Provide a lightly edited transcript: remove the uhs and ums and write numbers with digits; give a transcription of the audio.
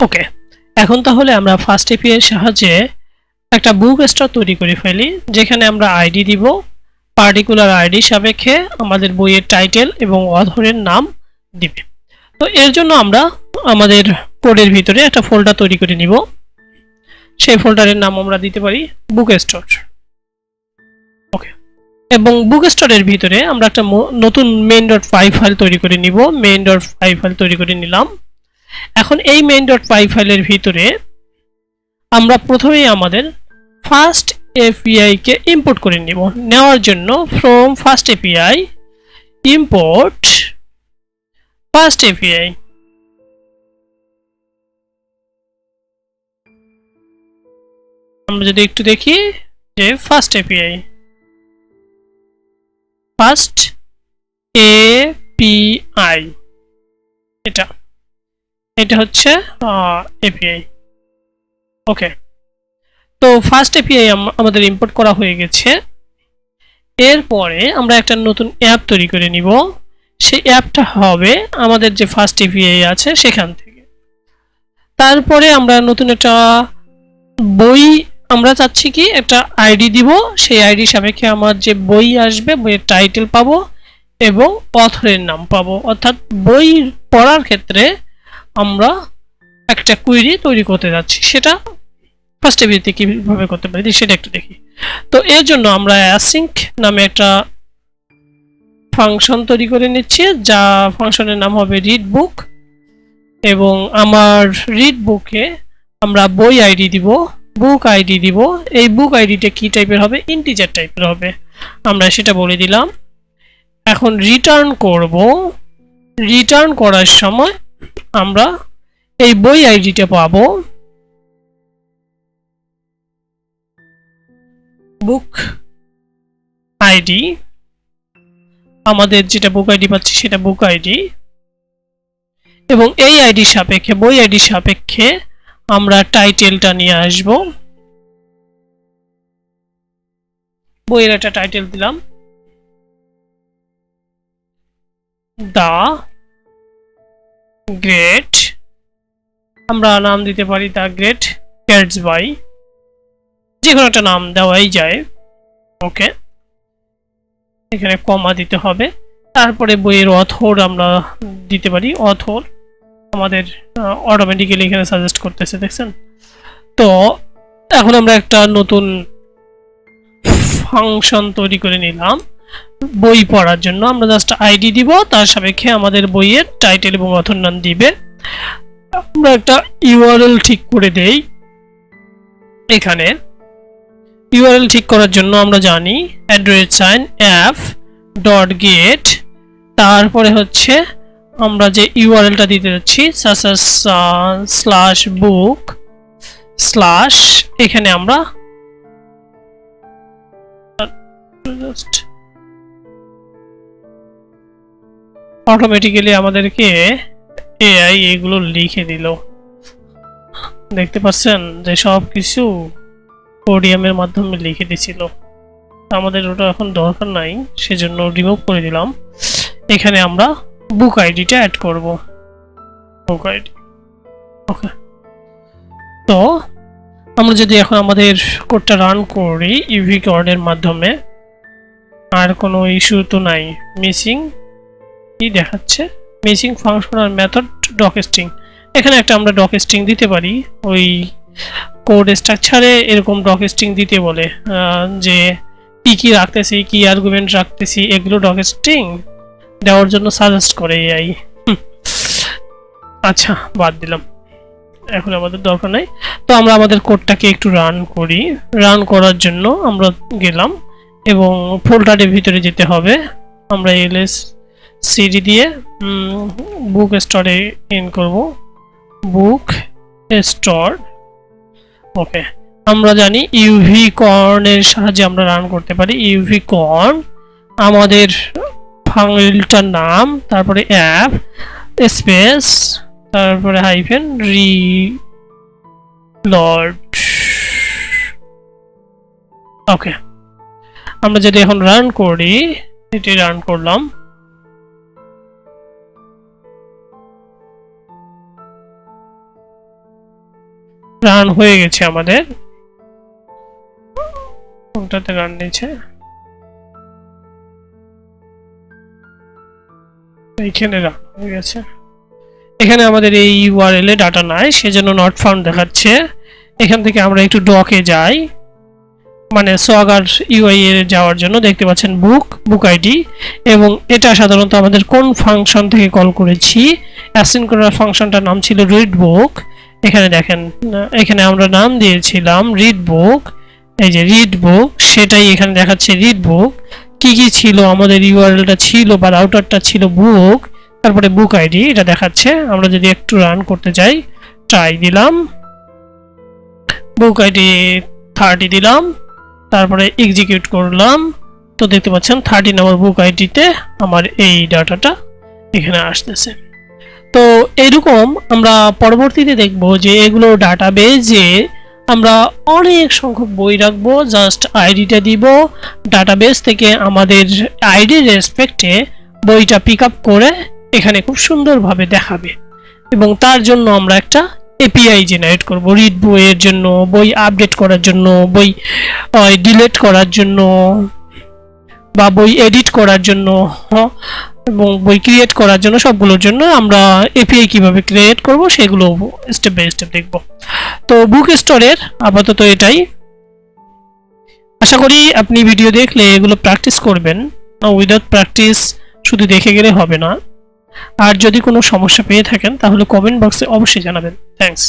ওকে, এখন তাহলে আমরা ফার্স্ট এপিআই এর সাহায্যে একটা বুক স্টোর তৈরি করে ফেলি, যেখানে আমরা আইডি দিব, পার্টিকুলার আইডি সাপেক্ষে আমাদের বইয়ের টাইটেল এবং অথরের নাম দিবে। তো এর জন্য আমরা আমাদের কোডের ভিতরে একটা ফোল্ডার তৈরি করে নিব। সেই ফোল্ডারের নাম আমরা দিতে পারি বুক স্টোর। ওকে, এবং বুক স্টোরের ভিতরে আমরা একটা নতুন main.py ফাইল তৈরি করে নিব। main.py ফাইল তৈরি করে নিলাম। এখন এই main.py ফাইলের ভিতরে আমরা প্রথমেই আমাদের ফার্স্ট এপিআই কে ইম্পোর্ট করে নিব। নেওয়ার জন্য from first API import first API. আমরা যদি একটু দেখি যে ফার্স্ট এপিআই, ফার্স্ট এপিআই এটা হচ্ছে এপিআই। ওকে, তো ফার্স্ট এপিআই আমাদের ইম্পোর্ট করা হয়ে গেছে। এরপরে আমরা একটা নতুন অ্যাপ তৈরি করে নিব। সেই অ্যাপটা হবে আমাদের যে ফার্স্ট এপিআই আছে সেখান থেকে। তারপরে আমরা নতুন একটা বই, আমরা চাচ্ছি কি একটা আইডি দিব, সেই আইডি সাপেক্ষে আমার যে বই আসবে বইয়ের টাইটেল পাবো এবং অথরের নাম পাবো। অর্থাৎ বই পড়ার ক্ষেত্রে আমরা একটা কুইরি তৈরি করতে যাচ্ছি, সেটা ফার্স্ট এপিআইতে কিভাবে করতে পারি সেটা একটু দেখি। তো এর জন্য আমরা অ্যাসিঙ্ক নামে একটা ফাংশন তৈরি করে নিচ্ছি, যা ফাংশনের নাম হবে রিড বুক। এবং আমার রিড বুকে আমরা বই আইডি দিব, বুক আইডি দিব। এই বুক আইডিটা কি টাইপের হবে? ইন্টিজার টাইপের হবে, আমরা সেটা বলে দিলাম। এখন রিটার্ন করব। রিটার্ন করার সময় আমরা এই বই আইডিটা পাবো, বুক আইডি। আমাদের যেটা বুক আইডি পাচ্ছি সেটা বুক আইডি, এবং এই আইডি সাপেক্ষে, বই আইডি সাপেক্ষে আমরা টাইটেলটা নিয়ে আসব। বইয়ের একটা টাইটেল দিলাম, দা গ্রেট। আমরা নাম দিতে পারি দা গ্রেট গ্যাটসবাই, যে কোনো একটা নাম দেওয়াই যায়। ওকে, এখানে কমা দিতে হবে। তারপরে বইয়ের অথর আমরা দিতে পারি, অথর আমাদের অটোমেটিক্যালি এখানে সাজেস্ট করতেছে, দেখছেন? তো এখন আমরা একটা নতুন ফাংশন তৈরি করে নিলাম বই পড়ার জন্য। আমরা জাস্ট আইডি দিব, তার সাপেক্ষে আমাদের বইয়ের টাইটেল এবং অথর নাম দিবে। আমরা একটা ইউআরএল ঠিক করে দেই। এখানে ইউআরএল ঠিক করার জন্য আমরা জানি $f.get, তারপরে হচ্ছে আমরা যে ইউআরএলটা দিতে যাচ্ছি /book/ এখানে আমরা অটোমেটিক্যালি আমাদেরকে এআই এগুলো লিখে দিল। দেখতে পাচ্ছেন যে সব কিছু কোডিয়ামের মাধ্যমে লিখে দিছিল। আমাদের ওটা এখন দরকার নাই, সেজন্য রিমুভ করে দিলাম। এখানে আমরা বুক আইডিটা অ্যাড করব, বুক আইডি। ওকে, তো আমরা যদি এখন আমাদের কোডটা রান করি ইউভি কোডের মাধ্যমে, আর কোনো ইস্যু তো নাই। মিসিং কি দেখাচ্ছে? Missing functional method doc string. এখানে একটা আমরা ডক স্ট্রিং দিতে পারি। ওই কোড স্ট্রাকচারে এরকম ডক স্ট্রিং দিতে বলে, যে কি কি রাখতেছি, কি আর্গুমেন্ট রাখতেছি, এগুলো ডক স্ট্রিং দেওয়ার জন্য সাজেস্ট করে এআই। আচ্ছা, বাদ দিলাম, এখন আমাদের দরকার নাই। তো আমরা আমাদের কোডটাকে একটু রান করি। রান করার জন্য আমরা গেলাম এবং ফোল্ডারের ভিতরে যেতে হবে। আমরা ls cd দিয়ে বুক স্টোরে ইন করব, বুক স্টোর। ওকে, আমরা জানি ইউভি কর্নের সাহায্যে আমরা রান করতে পারি। ইউভি কর্ন আমাদের ফাইলটার নাম, তারপরে অ্যাপ স্পেস, তারপরে হাইফেন রিলোড। ওকে, আমরা যদি এখন রান করি, এটি রান করলাম। রান হয়ে গেছে আমাদের। কোনটাতে রান নিয়েছে? এইখানে রান হয়ে গেছে। এখানে আমাদের এই ইউআরএল এ ডাটা নাই, সেজন্য নট ফাউন্ড দেখাচ্ছে। এখান থেকে আমরা একটু ডকে যাই, মানে সোয়াগার ইউআই এর যাওয়ার জন্য দেখতে পাচ্ছেন বুক আইডি, এবং এটা সাধারণত আমাদের কোন ফাংশন থেকে কল করেছি, অ্যাসাইন করা ফাংশনটার নাম ছিল রিড বুক। এখানে দেখেন, এখানে আমরা নাম দিয়েছিলাম রিড বুক। এই যে রিড বুক, সেটাই এখানে দেখাচ্ছে রিড বুক। কি কি ছিল আমাদের ইউআরএলটা ছিল বা রাউটারটা ছিল বুক, তারপরে বুক আইডি এটা দেখাচ্ছে। আমরা যদি একটু রান করতে চাই, ট্রাই দিলাম, বুক আইডি 30 দিলাম, তারপরে এক্সিকিউট করলাম, তো দেখতে পাচ্ছেন 30 নম্বর বুক আইডিতে আমার এই ডাটাটা এখানে আসতেছে। তো এরকম আমরা পরবর্তীতে দেখব যে এগুলো ডাটাবেজে আমরা অনেক সংখ্যক বই রাখবো, জাস্ট আইডিটা দিব, ডাটাবেস থেকে আমাদের আইডির রেসপেক্টে বইটা পিক আপ করে এখানে খুব সুন্দরভাবে দেখাবে। এবং তার জন্য আমরা একটা এপিআই জেনারেট করব, রিড বইয়ের জন্য, বই আপডেট করার জন্য, বই ডিলিট করার জন্য, বা বই এডিট করার জন্য, এবং বই ক্রিয়েট করার জন্য, সবগুলোর জন্য আমরা এপিআই কিভাবে ক্রিয়েট করব সেগুলো স্টেপ বাই স্টেপ দেখব। তো বুক স্টোরের আপাতত এটাই। আশা করি আপনি ভিডিও দেখলে এগুলো প্র্যাকটিস করবেন। উইদাউট প্র্যাকটিস শুধু দেখে গেলে হবে না। আর যদি কোনো সমস্যা পেয়ে থাকেন তাহলে কমেন্ট বক্সে অবশ্যই জানাবেন। থ্যাঙ্কস।